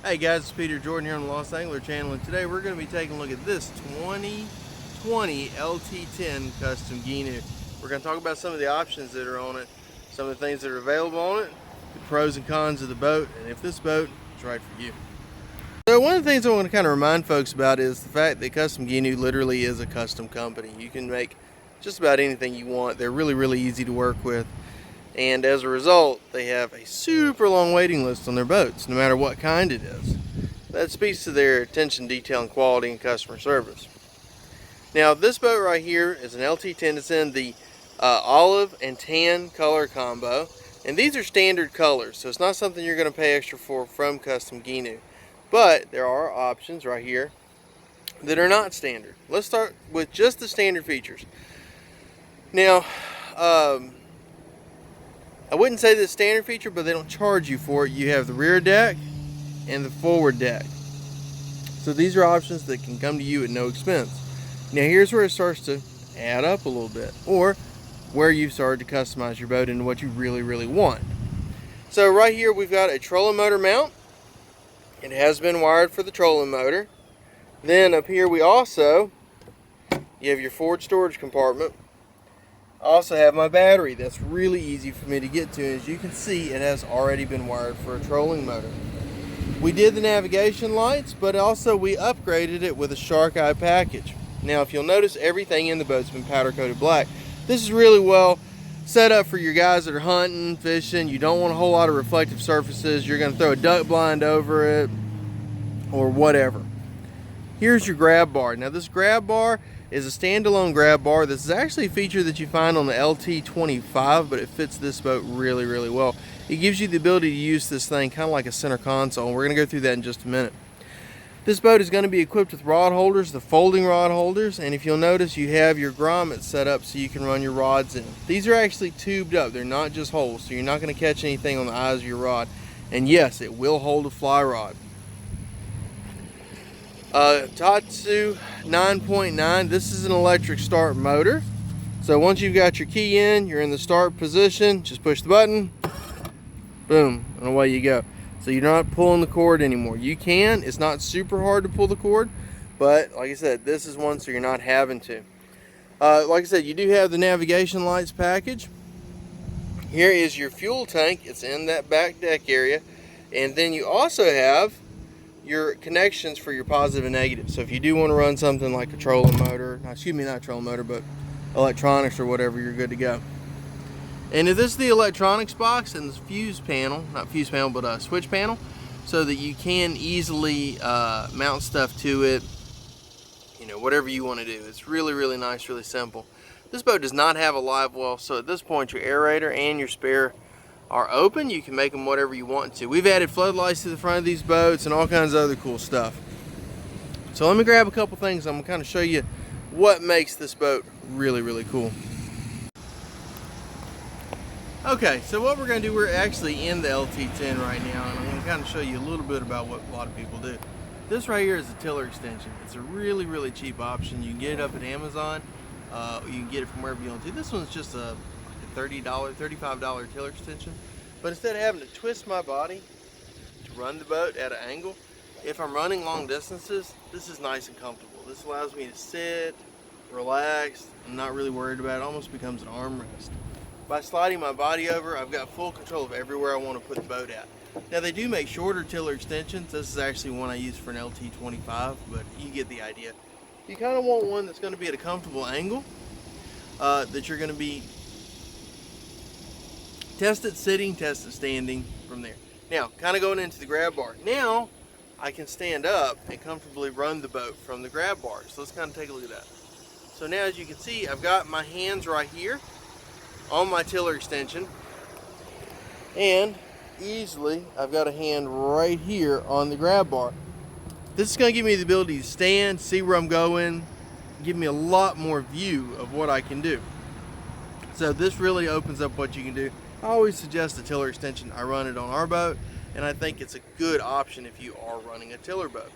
Hey guys, it's Peter Jordan here on the Lost Angler channel, and today we're going to be taking a look at this 2020 LT10 Custom Gheenoe. We're going to talk about some of the options that are on it, some of the things that are available on it, the pros and cons of the boat, and if this boat is right for you. So one of the things I want to kind of remind folks about is the fact that Custom Gheenoe literally is a custom company. You can make just about anything you want. They're really easy to work with. And as a result, they have a super long waiting list on their boats, no matter what kind it is. That speaks to their attention, detail, and quality and customer service. Now, this boat right here is an LT10. It's in the olive and tan color combo. And these are standard colors, so it's not something you're going to pay extra for from Custom Gheenoe. But there are options right here that are not standard. Let's start with just the standard features. Now, I wouldn't say the standard feature, but they don't charge you for it. You have the rear deck and the forward deck. So these are options that can come to you at no expense. Now here's where it starts to add up a little bit, or where you've started to customize your boat into what you really want. So right here we've got a trolling motor mount. It has been wired for the trolling motor. Then up here you have your forward storage compartment. I also have my battery. That's really easy for me to get to. As you can see, it has already been wired for a trolling motor. We did the navigation lights, but also we upgraded it with a shark eye package. Now if you'll notice, everything in the boat's been powder coated black. This is really well set up for your guys that are hunting, fishing. You don't want a whole lot of reflective surfaces. You're going to throw a duck blind over it or whatever. Here's your grab bar. Now this grab bar is a standalone grab bar. This is actually a feature that you find on the LT25, but it fits this boat really well. It gives you the ability to use this thing kind of like a center console, and we're going to go through that in just a minute. This boat is going to be equipped with rod holders, the folding rod holders, and if you'll notice, you have your grommet set up so you can run your rods in. These are actually tubed up. They're not just holes, so you're not going to catch anything on the eyes of your rod. And yes, it will hold a fly rod. Tatsu 9.9. This is an electric start motor. So once you've got your key in, you're in the start position, just push the button, boom, and away you go. So you're not pulling the cord anymore. You can, it's not super hard to pull the cord, but like I said, this is one so you're not having to. Like I said, you do have the navigation lights package. Here is your fuel tank. It's in that back deck area. And then you also have your connections for your positive and negative. So if you do want to run something like a trolling motor, not a trolling motor, but electronics or whatever, you're good to go. And if this is the electronics box and the fuse panel, not fuse panel, but a switch panel, so that you can easily mount stuff to it, you know, whatever you want to do. It's really nice, really simple. This boat does not have a live well, so at this point your aerator and your spare are open. You can make them whatever you want to. We've added floodlights to the front of these boats and all kinds of other cool stuff. So let me grab a couple things. I'm going to kind of show you what makes this boat really cool. Okay, so what we're going to do, we're actually in the LT10 right now, and I'm going to kind of show you a little bit about what a lot of people do. This right here is a tiller extension. It's a really cheap option. You can get it up at Amazon. You can get it from wherever you want to. This one's just a $30, $35 tiller extension. But instead of having to twist my body to run the boat at an angle, if I'm running long distances, this is nice and comfortable. This allows me to sit, relax. I'm not really worried about it. It almost becomes an armrest. By sliding my body over, I've got full control of everywhere I want to put the boat at. Now they do make shorter tiller extensions. This is actually one I use for an LT25, but you get the idea. You kind of want one that's going to be at a comfortable angle, that you're going to be test it sitting, test it standing from there. Now, kind of going into the grab bar. Now, I can stand up and comfortably run the boat from the grab bar. So let's kind of take a look at that. So now, as you can see, I've got my hands right here on my tiller extension. And easily, I've got a hand right here on the grab bar. This is going to give me the ability to stand, see where I'm going, give me a lot more view of what I can do. So this really opens up what you can do. I always suggest a tiller extension. I run it on our boat, and I think it's a good option if you are running a tiller boat.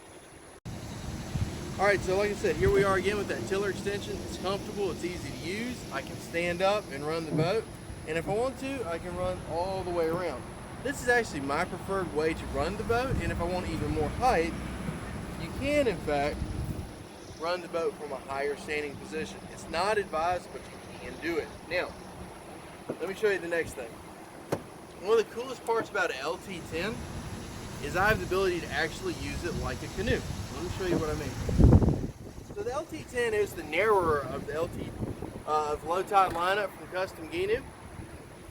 Alright, so like I said, here we are again with that tiller extension. It's comfortable, it's easy to use. I can stand up and run the boat, and if I want to, I can run all the way around. This is actually my preferred way to run the boat, and if I want even more height, you can in fact run the boat from a higher standing position. It's not advised, but you can do it. Now, let me show you the next thing. One of the coolest parts about an LT10 is I have the ability to actually use it like a canoe. Let me show you what I mean. So the LT10 is the narrower of the of low tide lineup from Custom Gheenoe.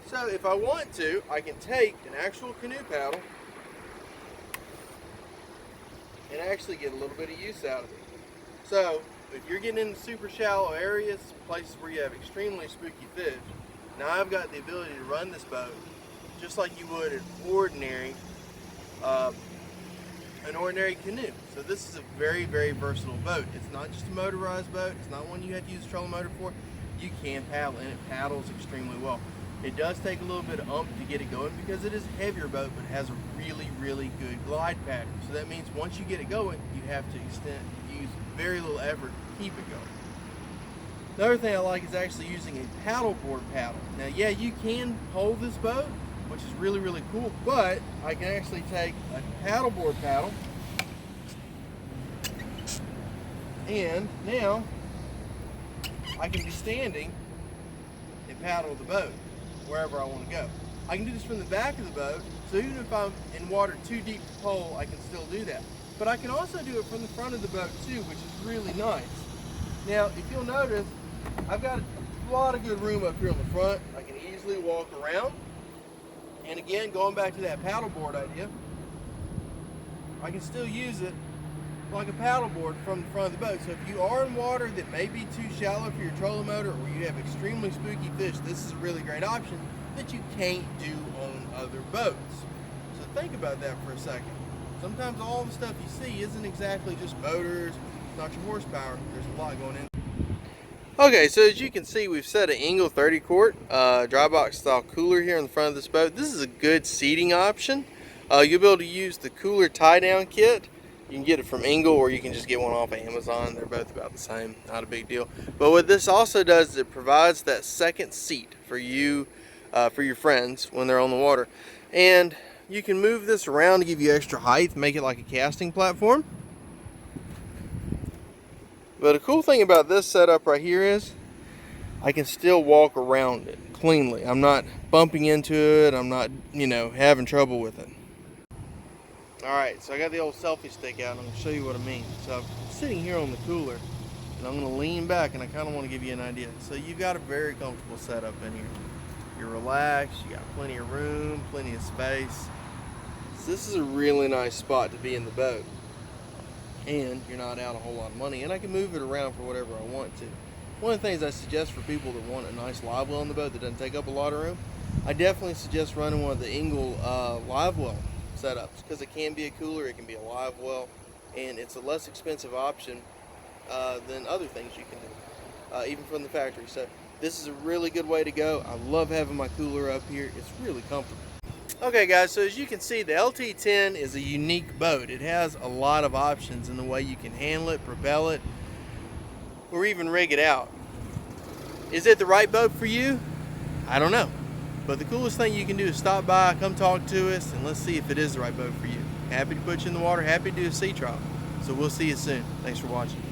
So if I want to, I can take an actual canoe paddle and actually get a little bit of use out of it. So if you're getting into super shallow areas, places where you have extremely spooky fish, now I've got the ability to run this boat just like you would an ordinary canoe. So this is a very, very versatile boat. It's not just a motorized boat. It's not one you have to use a trolling motor for. You can paddle, and it paddles extremely well. It does take a little bit of to get it going because it is a heavier boat, but it has a really, really good glide pattern. So that means once you get it going, you have to use very little effort to keep it going. The other thing I like is actually using a paddleboard paddle. Now, yeah, you can hold this boat, which is really, really cool, but I can actually take a paddleboard paddle, and now I can be standing and paddle the boat wherever I want to go. I can do this from the back of the boat, so even if I'm in water too deep to pole, I can still do that. But I can also do it from the front of the boat too, which is really nice. Now, if you'll notice, I've got a lot of good room up here on the front. I can easily walk around. And again, going back to that paddleboard idea, I can still use it like a paddleboard from the front of the boat. So if you are in water that may be too shallow for your trolling motor, or you have extremely spooky fish, this is a really great option that you can't do on other boats. So think about that for a second. Sometimes all the stuff you see isn't exactly just motors, it's not your horsepower, there's a lot going in. Okay, so as you can see, we've set an Engel 30 quart dry box style cooler here in the front of this boat. This is a good seating option. You'll be able to use the cooler tie down kit. You can get it from Engel, or you can just get one off of Amazon. They're both about the same, not a big deal. But what this also does is it provides that second seat for you, for your friends when they're on the water. And you can move this around to give you extra height, make it like a casting platform. But a cool thing about this setup right here is I can still walk around it cleanly. I'm not bumping into it. I'm not, having trouble with it. Alright, so I got the old selfie stick out, and I'm going to show you what I mean. So I'm sitting here on the cooler, and I'm going to lean back, and I kind of want to give you an idea. So you've got a very comfortable setup in here. You're relaxed, you got plenty of room, plenty of space. So this is a really nice spot to be in the boat. And you're not out a whole lot of money, and I can move it around for whatever I want to. One of the things I suggest for people that want a nice live well in the boat that doesn't take up a lot of room, I definitely suggest running one of the Engel live well setups, because it can be a cooler, it can be a live well, and it's a less expensive option than other things you can do, even from the factory. So this is a really good way to go. I love having my cooler up here. It's really comfortable. Okay guys, so as you can see, the LT10 is a unique boat. It has a lot of options in the way you can handle it, propel it, or even rig it out. Is it the right boat for you? I don't know. But the coolest thing you can do is stop by, come talk to us, and let's see if it is the right boat for you. Happy to put you in the water, happy to do a sea trial. So we'll see you soon. Thanks for watching.